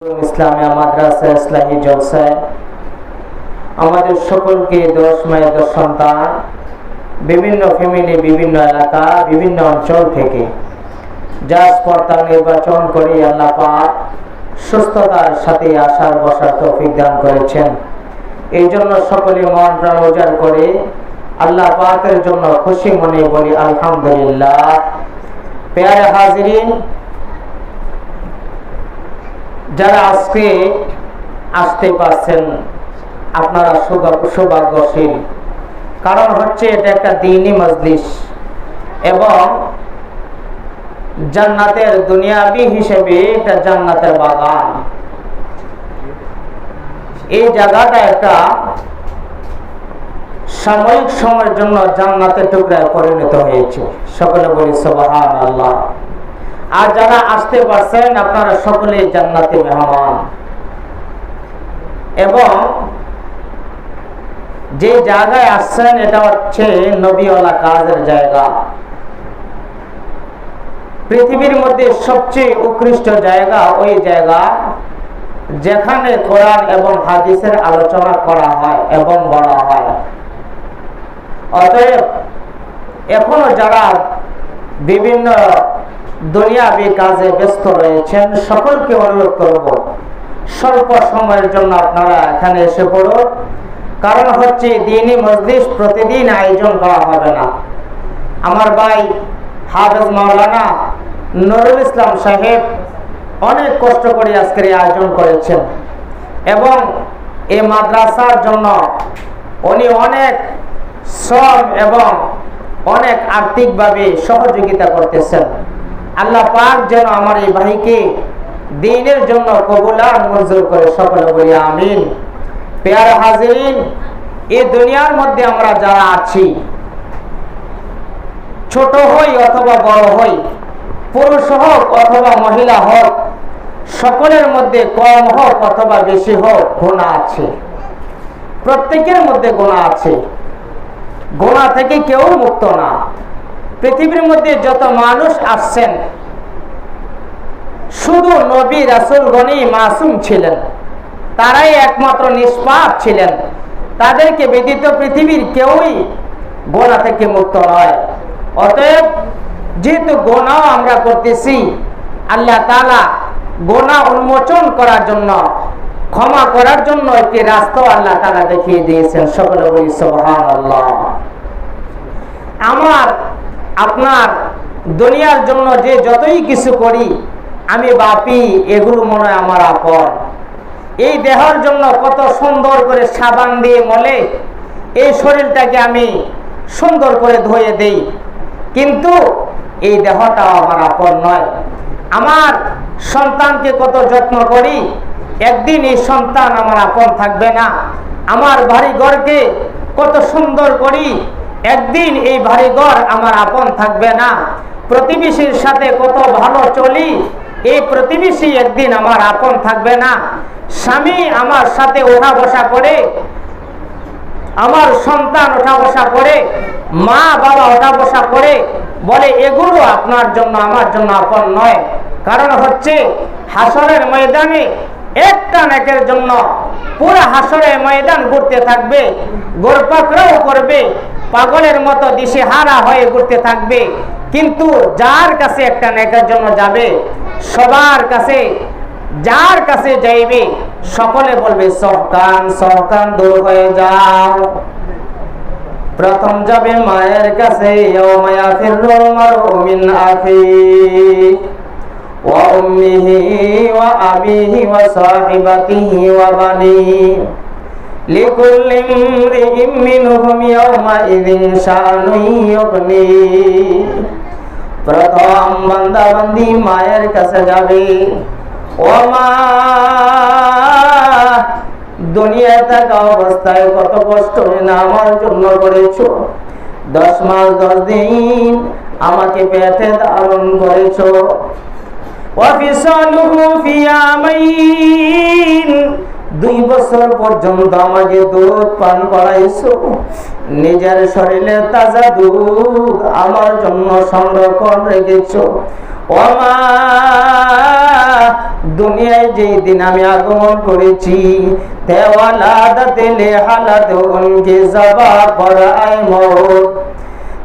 ইসলামিয়া মাদ্রাসা ইসলামী জলসায় আমাদের সকলকে 10 মায়ের 10 সন্তান বিভিন্ন ফ্যামিলি, বিভিন্ন এলাকা, বিভিন্ন অঞ্চল থেকে জাজ পর্দা নির্বাচন করে আল্লাহ পাক সুস্থতার সাথে আসার বসার তৌফিক দান করেছেন। এই জন্য সকলে মন প্রাণ উজাড় করে আল্লাহ পাকের জন্য খুশি মনে বলি আলহামদুলিল্লাহ। প্যারে হাজিরিন, যারা আজকে আসতে পারছেন আপনারা সৌভাগ্যশীল। কারণ হচ্ছে এটা একটা দ্বীনি মজলিস এবং জান্নাতের দুনিয়াবি হিসেবে এটা জান্নাতের বাগান। এই জায়গাটা একটা সাময়িক সময়ের জন্য জান্নাতের টুকরায় পরিণত হয়েছে। সকলে বলি সুবহানাল্লাহ। আর যারা আসতে পারছেন আপনারা সকলেই জান্নাতি মেহমান। এবং যে জায়গায় আসছেন এটা হচ্ছে নবীওয়ালা কাজের জায়গা। পৃথিবীর মধ্যে সবচেয়ে উৎকৃষ্ট জায়গা ওই জায়গা যেখানে কোরআন এবং হাদিসের আলোচনা করা হয় এবং বলা হয়। অতএব এখনো যারা বিভিন্ন দুনিয়াবি কাজে ব্যস্ত রয়েছেন সকলকে অনুরোধ করব স্বল্প সময়ের জন্য আপনারা এখানে এসে পড়ুন। কারণ হচ্ছে দ্বীনি মজলিস প্রতিদিন আয়োজন করা হবে না। আমার ভাই হাফেজ মাওলানা নুরুল ইসলাম সাহেব অনেক কষ্ট করে আজকের এই আয়োজন করেছেন এবং এই মাদ্রাসার জন্য উনি অনেক শ্রম এবং অনেক আর্থিকভাবে সহযোগিতা করতেছেন। আল্লাহ পাক যেন আমার এই ভাইকে দ্বীনের জন্য কবুল আর মঞ্জুর করে, সকলে বলি আমিন। প্যারে হাজিরিন, এই দুনিয়ার মধ্যে আমরা যারা আছি, ছোট হই অথবা বড় হই, পুরুষ হোক অথবা মহিলা হোক, সকলের মধ্যে কম হোক অথবা বেশি হোক গুনাহ আছে। প্রত্যেকের মধ্যে গুনাহ আছে। গুনাহ থেকে কেউ মুক্ত না। পৃথিবীর মধ্যে যত মানুষ আসছেন শুধু নবী রাসূলগণই মাসুম ছিলেন, তারাই একমাত্র নিষ্পাপ ছিলেন। তাদেরকে ব্যতীত পৃথিবীর কেউই গুনাহ থেকে মুক্ত নয়। অতএব যেহেতু গুনাহ আমরা করতেছি, আল্লাহ তাআলা গুনাহ উন্মোচন করার জন্য, ক্ষমা করার জন্য একটি রাস্তা আল্লাহ তাআলা দেখিয়ে দিয়েছেন। সকলে বলি সুবহানাল্লাহ। আমার আপনার দুনিয়ার জন্য যে যতই কিছু করি আমি বাপি, এগুলো মনে হয় আমার আপন। এই দেহের জন্য কত সুন্দর করে সাবান দিয়ে মলে এই শরীরটাকে আমি সুন্দর করে ধুয়ে দেই, কিন্তু এই দেহটাও আমার আপন নয়। আমার সন্তানকে কত যত্ন করি, একদিন এই সন্তান আমার আপন থাকবে না। আমার বাড়ি ঘরকে কত সুন্দর করি, একদিন এই বাড়ি ঘর আমার আপন থাকবে না। প্রতিবেশীর সাথে কত ভালো চলি, এই প্রতিবেশী একদিন আমার আপন থাকবে না। স্বামী আমার সাথে ওঠা বসা করে, আমার সন্তান ওঠা বসা করে, মা বাবা ওঠা বসা করে, বলে এগুলো আপনার জন্য আমার জন্য আপন নয়। কারণ হচ্ছে হাসরের ময়দানে একটা নেকের জন্য পুরো হাসরের ময়দান ঘুরতে থাকবে, গোরপাকড়াও করবে, পাগলের মতো দিশেহারা হয়ে ঘুরতে থাকবে। কিন্তু যার কাছে একটা নেকের জন্য যাবে, সবার কাছে যার কাছে যাইবে সকলে বলবে সহকান সহকান দূর হয়ে যাও। প্রথম যাবে মায়ের কাছে, ইয়াউমা ইয়াফিরুল মারউ মিন আখিহি ওয়া উম্মিহি ওয়া আবিহি ওয়া সাহিবাতিহি ওয়া বানিহি লিকুল্লি ইমরিইম মিনহুম ইয়াউমা ইযিন শানুন ইউগনি। প্রথম বান্দা বান্দি মায়ের কাছে যাবে, ও মা, দুনিয়ায় থাকা অবস্থায় কত কষ্ট না আমার জন্য করেছো। 10 মাস 10 দিন আমাকে পেটে ধারণ করেছো। ওয়াফিসালুহু ফি ইয়ামাইন, 2 বছর পর্যন্ত আমাকে দুধ পান করাইছো। নিজের শরীরে তাজা দুধ আমার জন্য সংরক্ষণ রেখেছো। ও মা, দুনিয়ায় যেই দিন আমি আগমন করেছি, তেওয়ালাদাতে লেহালাত উনকি জবা পর আয় মৌত,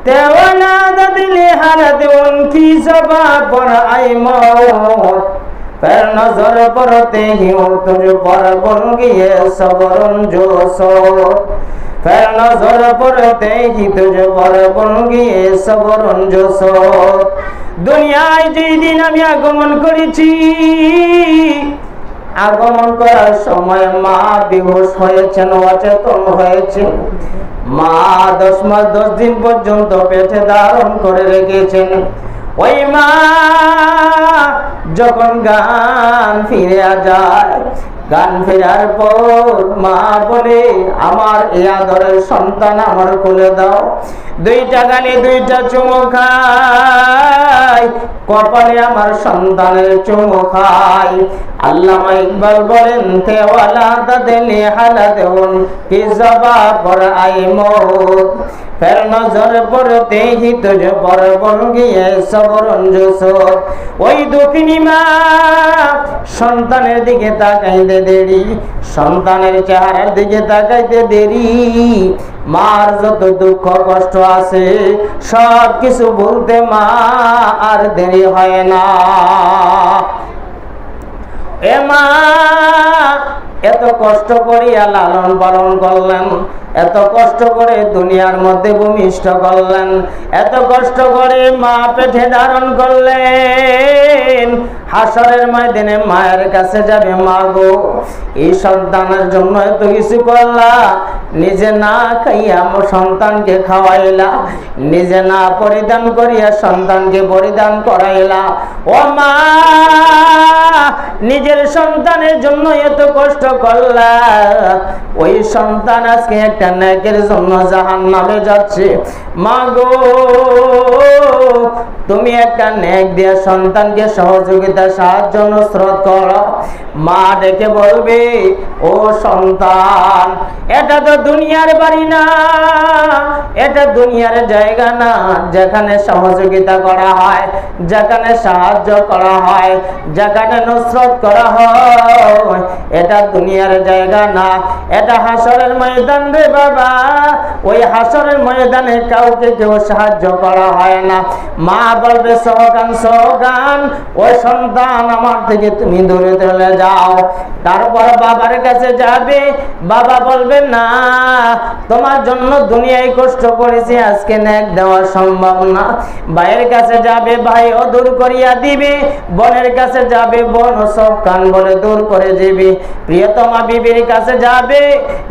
তেওয়ালাদাতে লেহালাত উনকি জবা পর আয় মৌত, फिर नजर पड़ते ही तुझ पर बन गए सबरन जो सो, फिर नजर पड़ते ही तुझ पर बन गए सबरन जो सो। দুনিয়ায় যেই দিন আমি আগমন করেছি, আগমন করার সময় মা বেহুশ হয়েছেন, অচেতন হয়েছেন। মা 10 মাস 10 দিন পর্যন্ত পেটে ধারণ করে রেখেছেন। ওই মা যখন গান ফিরে যায়, গান ফেরার পর মা বলে, আমার এই আদরের সন্তান আমার কোলে দাও। 2টা গালে 2টা চুমু খায়, কপালে আমার সন্তানের চুমু খায়। আল্লামা ইকবাল বলেন, তেওয়ালাদাতে লেহালাত উনকি জবা পর আয় মৌত, फिर नजर पड़ते ही तुझ पर बन गए सबरन जो सो। ওই দুঃখিনী মা সন্তানের দিকে তাকাইতে দেরি, সন্তানের চেহারার দিকে তাকাইতে দেরি, মার যত দুঃখ কষ্ট আছে সব কিছু বলতে মা আর দেরি হয় না। এ মা এত কষ্ট করিয়া লালন পালন করলেন, এত কষ্ট করে দুনিয়ার মধ্যে ভূমিষ্ঠ করলেন, এত কষ্ট করে মা পেটে ধারণ করলেন। হাসরের ময়দানে মায়ের কাছে যাবে, মা গো এই সন্তানের জন্য এত কিছু করলা, নিজে না খাইয়া আমার সন্তানকে খাওয়াইলা, নিজে না পরিধান করিয়া সন্তানকে পরিধান করাইলা। ও মা, নিজের সন্তানের জন্য এত কষ্ট করলা, ওই সন্তান আজকে একটা নেকের জন্য জাহান্নামে যাচ্ছে। মা গো, তুমি একটা নেক দিয়ে সন্তানকে সহযোগিতা সাহায্য নুসরত করো। মা ডেকে বলবে, ও সন্তান, এটা তো দুনিয়ার বাড়ি না, এটা দুনিয়ার জায়গা না যেখানে সহযোগিতা করা হয়, যেখানে সাহায্য করা হয়, যেখানে নুসরত করা হয়। এটা দুনিয়ার জায়গা না, এটা হাসরের ময়দান রে বাবা। ওই হাসরের ময়দানে কাউকে কেউ সাহায্য করা হয় না। মা বলবে, সহকান সহকান, ওই সন্তান আমার থেকে তুমি দূরে চলে যাও। তারপর বাবার কাছে যাবে, বাবা বলবে, না তোমার জন্য দুনিয়ায় কষ্ট করেছি, আজকে নেক দেওয়া সম্ভব না। ভাইয়ের কাছে যাবে, ভাইও দূর করিয়া দিবে। বোনের কাছে যাবে, বোন সব কান বলে দূর করে দিবে। প্রিয়তমা বিবির কাছে যাবে,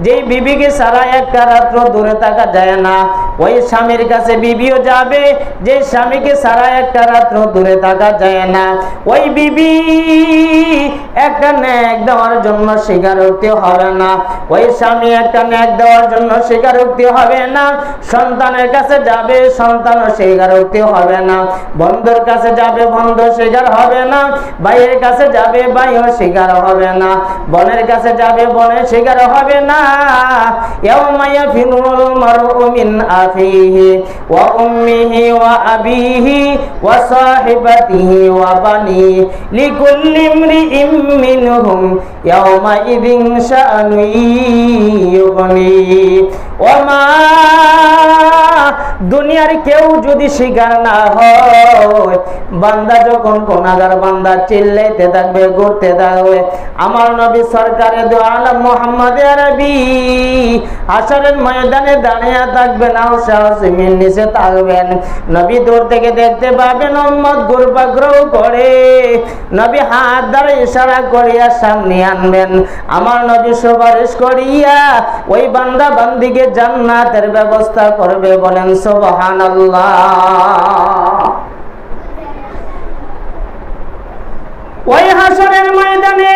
যেই বিবিকে সারা একটা রাত্র দূরে থাকা যায় না। ওই স্বামীর কাছে বিবিও যাবে, যে স্বামীকে সারা একটা রাত্র দূরে থাকা যায় না। ওই বিবি একটা নেক দেওয়ার জন্য স্বীকারোক্তি হবে না, ওই স্বামী একটা নেক দেওয়ার জন্য স্বীকারোক্তি হবে না। সন্তানের কাছে যাবে, সন্তানও স্বীকারোক্তি হবে না। বন্ধুর কাছে যাবে, বন্ধু স্বীকার হবে না। ভাইয়ের কাছে যাবে, ভাইও স্বীকার হবে না। বোনের কাছে যাবে, বোনের স্বীকার হবে না। ইয়াউমা ইয়াফিরুল মারউ মিন আখিহি ওয়া উম্মিহি ওয়া আবিহি ওয়া সাহিবাতিহি ওয়া বানি লিকুল্লি ইমরিইম মিনহুম ইয়াউমা ইযিন শাআনু ইউগনি। ও মা, দুনিয়ার কেউ যদি স্বীকার না হয়, বান্দা যখন গুনাহগার বান্দা চিল্লাইতে থাকবে, ঘুরতে থাকবে, আমার নবী সরকারে দু আলম মুহাম্মদ আরবি হাসরের ময়দানে দাঁড়িয়ে থাকবেন, আরশের নিচে থাকবেন। নবী দূর থেকে দেখতে পাবেন, উম্মত ঘুরপাগ্রহ করে। নবী হাত দ্বারা ইশারা করিয়া সামনে আনবেন। আমার নবী সুপারিশ করিয়া ওই বান্দা বান্দিকে জান্নাতের ব্যবস্থা করবে। বলেন সুবহানাল্লাহ। ওই হাসরের ময়দানে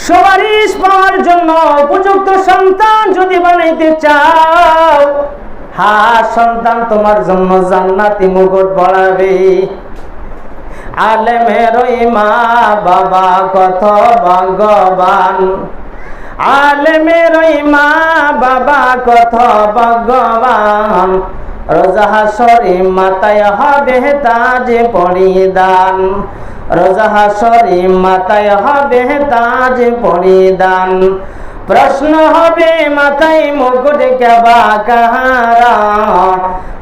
সুপারিশ পাওয়ার জন্য উপযুক্ত সন্তান যদি বানাইতে চাও, হ্যাঁ, সন্তান তোমার জন্য জান্নাতি মুকুট পরাবে। আলেমের ওই মা বাবা কত ভাগ্যবান, আলেমের ওই মা বাবা কত ভাগ্যবান। রোজা হাসরে মাথায় হবে তাজ পরিধান, রোজ হাসরে মাথায় হবে তাজ পরিধান, প্রশ্ন হবে মাথায় মুকুট কেবা কাহারা,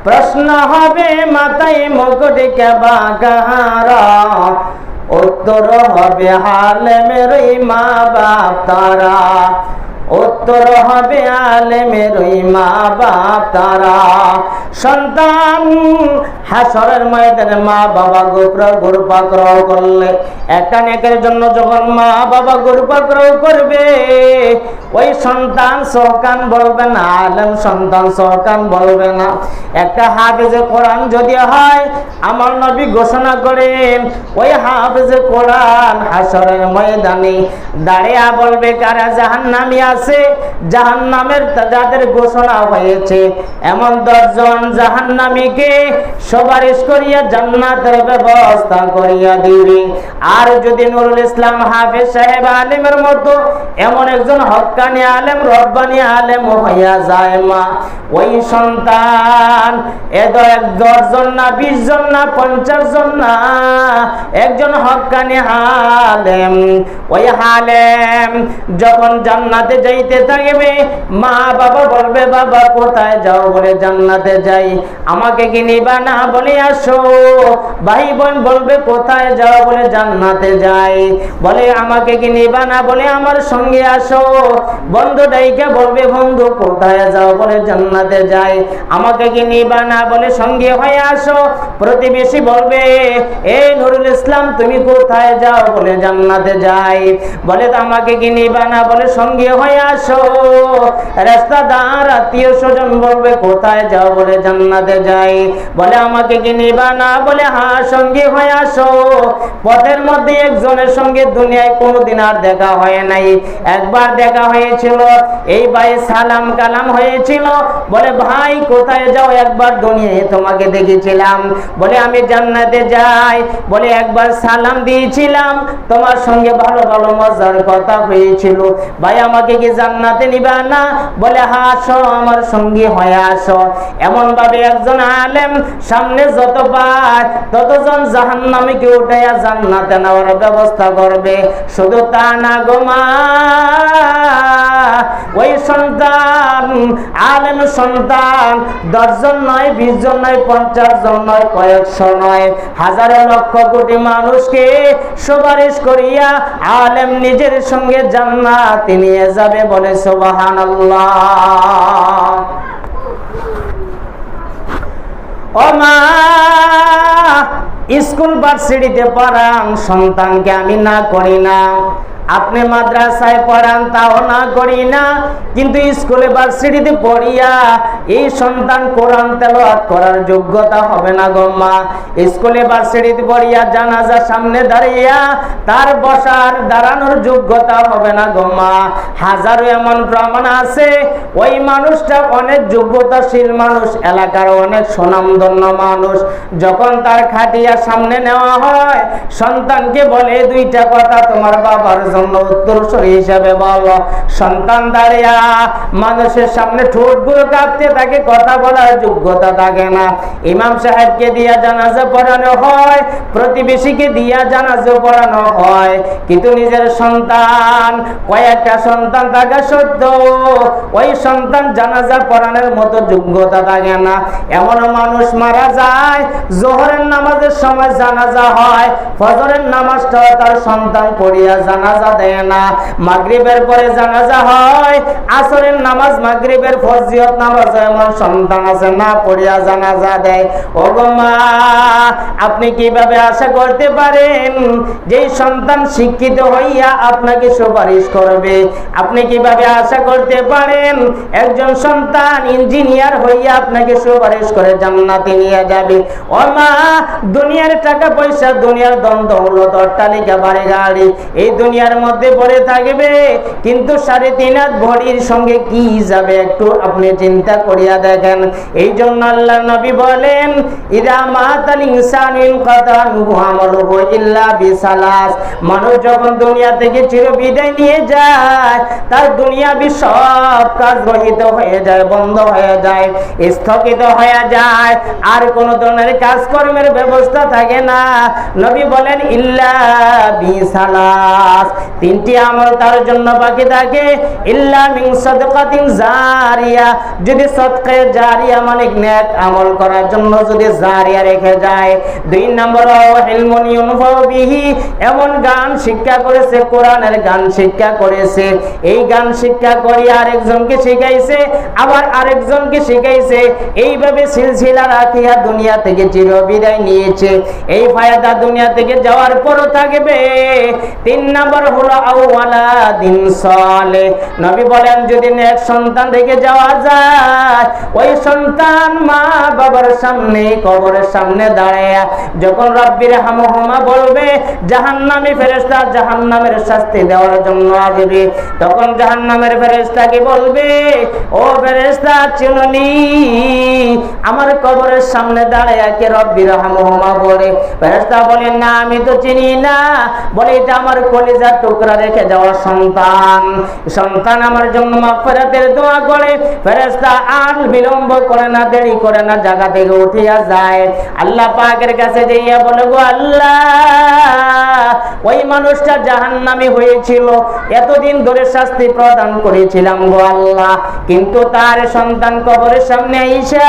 প্রশ্ন হবে মাথায় মুকুট কেবা কাহারা, উত্তর হবে আলেমের মা বাপ তারা, উত্তর হবে আলেমের মা বাপ তারা। সন্তান হাসরের ময়দানে মা বাবা গোপাক্রয় করলে, একটা নেকের জন্য যখন মা বাবা গোপাক্রয় করবে, ওই সন্তান সহকান বলবে না, আলেম সন্তান সহকান বলবে না। একটা হাফেজে কোরআন যদি হয়, আমার নবী ঘোষণা করেন ওই হাফেজে কোরআন হাসরের ময়দানে দাঁড়িয়ে বলবে, কারা জাহান্নামী আছে, জাহান্নামের যাদের ঘোষণা হয়েছে এমন 10 জন জাহান্নামীকে সুপারিশ করিয়া জান্নাতের ব্যবস্থা করিয়া দিবে। আর যদি নুরুল ইসলাম হাফেজ সাহেব আলেমের মতো এমন একজন হক্কানি আলেম, রব্বানি আলেম হইয়া যায় মা, ওই সন্তান 10 জন না, 20 জন না, 50 জন না, একজন হক্কানি আলেম, ওই আলেম যখন জান্নাতে যাইতে থাকবে, মা বাবা বলবে, বাবা কোথায় যাও? বলে জান্নাতে যাই। আমাকে কি নিবা না? বলে আসো। ভাই বোন বলবে কোথায় যাও? বলে জান্নাতে যাই। বলে আমাকে কি নিবা না? বলে আমার সঙ্গে আসো। বন্ধু ডাইকে বলবে, বন্ধু কোথায় যাও? বলে জান্নাতে যাই। আমাকে কি নিবা না? বলে সঙ্গে হয়ে আসো। প্রতিবেশী বলবে, এই নুরুল ইসলাম তুমি কোথায় যাও? বলে জান্নাতে যাই। বলে আমাকে কি নিবা না? বলে সঙ্গে হয়ে আসো। রাস্তাদার আত্মীয় স্বজন বলবে কোথায় যাও? বলে জান্নাতে যাই। বলে আমাকে কি নিবা না? বলে হ্যাঁ সঙ্গে হয়ে আসো। পথের মধ্যে একজনের সঙ্গে দুনিয়ায় কোনোদিন আর দেখা হয় নাই, একবার দেখা হয়েছিল। এই ভাই সালাম কালাম হয়েছিল। বলে ভাই কোথায় যাও? একবার দুনিয়ায় তোমাকে দেখেছিলাম। বলে আমি জান্নাতে যাই। বলে একবার সালাম দিয়েছিলাম, তোমার সঙ্গে ভালো ভালো মজার কথা হয়েছিল। ভাই আমাকে কি জান্নাতে নিবা না? বলে হ্যাঁ আসো, আমার সঙ্গে হয়ে আসো। এমন ভাবে একজন আলেম সামনে যত পায় ততজন জাহান্নামীকে উঠাইয়া জান্নাতে নেওয়ার ব্যবস্থা করবে। শুধু তা না গো মা, ওই সন্তান আলেম সন্তান 10 জন নয়, 20 জন নয়, 50 জন নয়, কয়েকশো নয়, হাজারে লক্ষ কোটি মানুষকে সুপারিশ করিয়া আলেম নিজের সঙ্গে জান্নাতে নিয়ে যাবে। বলে সুবহানাল্লাহ। ও মা, স্কুল ভার্সিটিতে পড়ান সন্তানকে আমি না করি না, আপনি মাদ্রাসায় পড়ান তাও না করি না, কিন্তু স্কুলে ভার্সিটিতে পড়িয়া এই সন্তান কোরআন তেলাওয়াত করার যোগ্যতা হবে না গো মা। স্কুলে ভার্সিটিতে পড়িয়া জানাজার সামনে দাঁড়িয়া তার বসার দাঁড়ানোর যোগ্যতা হবে না গো মা। হাজারো এমন প্রমাণ আছে ওই মানুষটা অনেক যোগ্যতাশীল মানুষ, এলাকার অনেক সুনামধন্য মানুষ। যখন তার খাটিয়া সামনে নেওয়া হয়, সন্তানকে বলে 2টা কথা তোমার বাবার জন্য উত্তরসূরি হিসাবে বলো। সন্তান দাঁড়িয়া মানুষের সামনে ঠোঁটগুলো কাঁপতে থাকে, কথা বলার যোগ্যতা থাকে না। ইমাম সাহেবকে দিয়া জানাজা পড়ানো হয়, প্রতিবেশীকে দিয়া জানাজা পড়ানো হয়, কিন্তু নিজের সন্তান, কয়েকটা সন্তান থাকা সত্ত্বেও ওই সন্তান জানাজা পড়ানোর মতো যোগ্যতা থাকে না। এমন মানুষ মারা যায়, জোহরের নামাজের সময় জানাজা হয়, ফজরের নামাজটাও তার সন্তান পড়িয়া জানাজা দেয় না, মাগরিবের পরে জানাজা হয়, আসরের নামাজ মাগরিবের ফরজিয়ত নামাজ এমন সন্তান আছে না পড়িয়া জানাজা দেয়। ও গো মা, আপনি কিভাবে আশা করতে পারেন যে সন্তান শিক্ষিত হইয়া আপনাকে সুপারিশ করবে? আপনি কিভাবে আশা করতে পারেন একজন সন্তান ইঞ্জিনিয়ার হইয়া আপনাকে সুপারিশ করে জান্নাতে নিয়ে যাবে? ও মা, দুনিয়ার টাকা পয়সা, দুনিয়ার ধন দৌলত, অট্টালিকা, বাড়ি গাড়ি এই দুনিয়ার মধ্যে পড়ে থাকবে, কিন্তু 3.5 হাত ভরির সঙ্গে কি যাবে একটু আপনি চিন্তা করে করিয়া দেখেন। এই জন্য আল্লাহ নবী বলেন, ইদা মাতাল ইনসানু ইনকাতা আনহু আমালুহু ইল্লা বিসালাস। মানুষ যখন দুনিয়া থেকে চির বিদায় নিয়ে যায়, তার দুনিয়াবি সব কাজ রহিত হয়ে যায়, বন্ধ হয়ে যায়, স্থগিত হয়ে যায়, আর কোন ধরনের কাজকর্মের ব্যবস্থা থাকে না। নবী বলেন ইল্লা বিসালাস, তিনটি আমল তার জন্য বাকি থাকে। ইল্লা মিন সাদকাতিন জারিয়া, যদি সদকা জারিয়া মানে নেক আমল করার জন্য যদি জারিয়া রেখে যায়। দুই নম্বর ইলমুন ইউনফাউ বিহি, এমন গান শিক্ষা করেছে, কোরআনের গান শিক্ষা করেছে, এই গান শিক্ষা করি আরেকজনকে শিখাইছে, আবার আরেকজনকে শিখাইছে, এইভাবে সিলসিলা রাখিয়া দুনিয়া থেকে চির বিদায় নিয়েছে। এই ফায়দা দুনিয়া থেকে যাওয়ার পরও থাকবে। তিন নম্বর হলো আওয়ালাদিন সালেহ, নবী বলেন যদি নেক সন্তান রেখে যাওয়া যায়, ওই সন্তান মা বাবার সামনে কবরের সামনে দাঁড়ায় যখন রব্বির হামহুমা বলবে, জাহান্নামী ফেরেশতা জাহান্নামের শাস্তি দেওয়ার জন্য আসবে, তখন জাহান্নামের ফেরেশতাকে বলবে, ও ফেরেশতা চিনুনি, আমার কবরের সামনে দাঁড়ায় কে রব্বির হামহুমা বলে? ফেরেশতা বলেন না, আমি তো চিনি না। বলে এটা আমার কলিজার টুকরা রেখে যাওয়া সন্তান, সন্তান আমার জন্য মাগফিরাতের দোয়া করে। ফেরেশতা আর বিলম্ব করে না, দেরি করে না, জায়গা থেকে উঠিয়া যায়, আল্লাহ পাকের কাছে যাইয়া বলে, গো আল্লাহ, ওই মানুষটা জাহান্নামী হয়েছিল, এতদিন ধরে শাস্তি প্রদান করেছিলাম গো আল্লাহ, কিন্তু তার সন্তান কবরের সামনে আইসা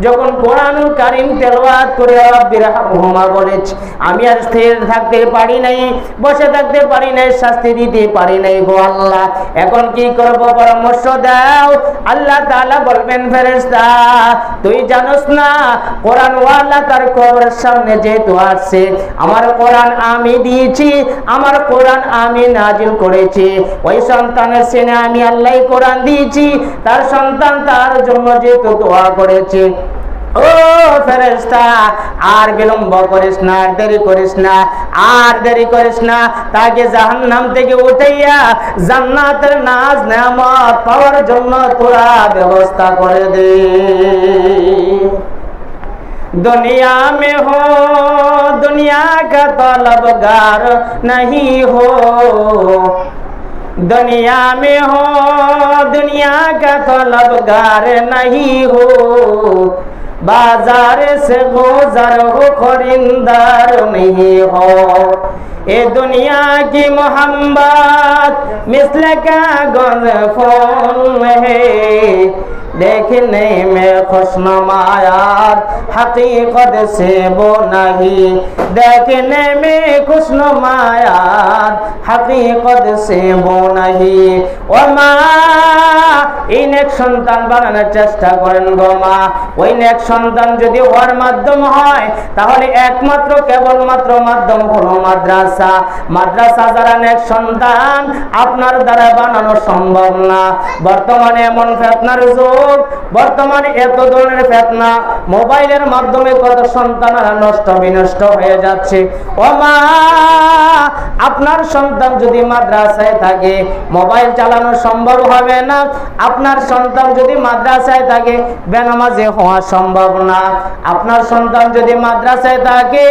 যখন কোরআনুল কারীম তেলাওয়াত করে রব্বির হামহুমা বলেছে, আমি আর স্থির থাকতে পারি নাই, বসে থাকতে পারি নাই, শাস্তি দিতে পারি নাই গো আল্লাহ, এখন কি করব পরামর্শ দাও। আল্লাহ তাআলা বলবেন, ফেরেশতা তুই জানোস না কোরআন ওয়ালা তার কবরের সামনে যেহেতু আসছে, আমার কোরআন আমি দিয়েছি, আমার কোরআন আমি নাজিল করেছি, ওই সন্তানের সিনে আমি আল্লাহ কোরআন দিয়েছি, তার সন্তান তার জন্য যেহেতু দোয়া করেছে, ও ফেরেশতা আর বিলম্ব করিস না, আর দেরি করিস না, আর দেরি করিস না, তাকে জাহান্নাম থেকে উঠাইয়া জান্নাতের নাজ নেয়ামত পাওয়ার জন্য তোরা ব্যবস্থা করে দে। दुनिया में हो दुनिया का तलबगार नहीं हो, दुनिया में हो दुनिया का तलबगार नहीं हो, बाजार से गुजर हो खरीदार नहीं हो, ये दुनिया की मोहब्बत मिस्ल का गज़फ़ूल है, देखने में खुशनुमायात हकीकत से वो नहीं, देखने में खुशनुमायात हकीकत से वो नहीं। ও মা, এই নেক সন্তান বানানোর চেষ্টা করেন গো মা। ওই নেক সন্তান যদি হওয়ার মাধ্যম হয়, তাহলে একমাত্র কেবলমাত্র মাধ্যম হলো মাদ্রাসা। মাদ্রাসা যারা নেক সন্তান আপনার দ্বারা বানানো সম্ভব না। বর্তমানে এমন ফিতনার যুগ, বর্তমানে এত ধরনের ফিতনা, মোবাইলের মাধ্যমে কত সন্তানরা নষ্ট বিনষ্ট হয়ে যাচ্ছে। ও মা, আপনার সন্তান যদি মাদ্রাসায় থাকে মোবাইল চালানো সম্ভব হবে না, আপনার সন্তান যদি মাদ্রাসায় থাকে বেনামাজি হওয়া সম্ভব না, আপনার সন্তান যদি মাদ্রাসায় থাকে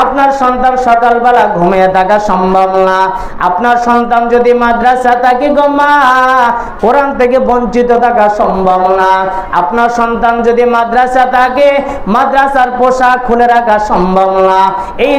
আপনার সন্তান সকালবেলা ঘুমিয়ে থাকা সম্ভব না, আপনার সন্তান যদি মাদ্রাসা থাকে গো মা কোরআন থেকে বঞ্চিত থাকা সম্ভব না, আপনার সন্তান যদি মাদ্রাসা থাকে মাদ্রাসার পোশাক খুলে রাখা সম্ভব না। এই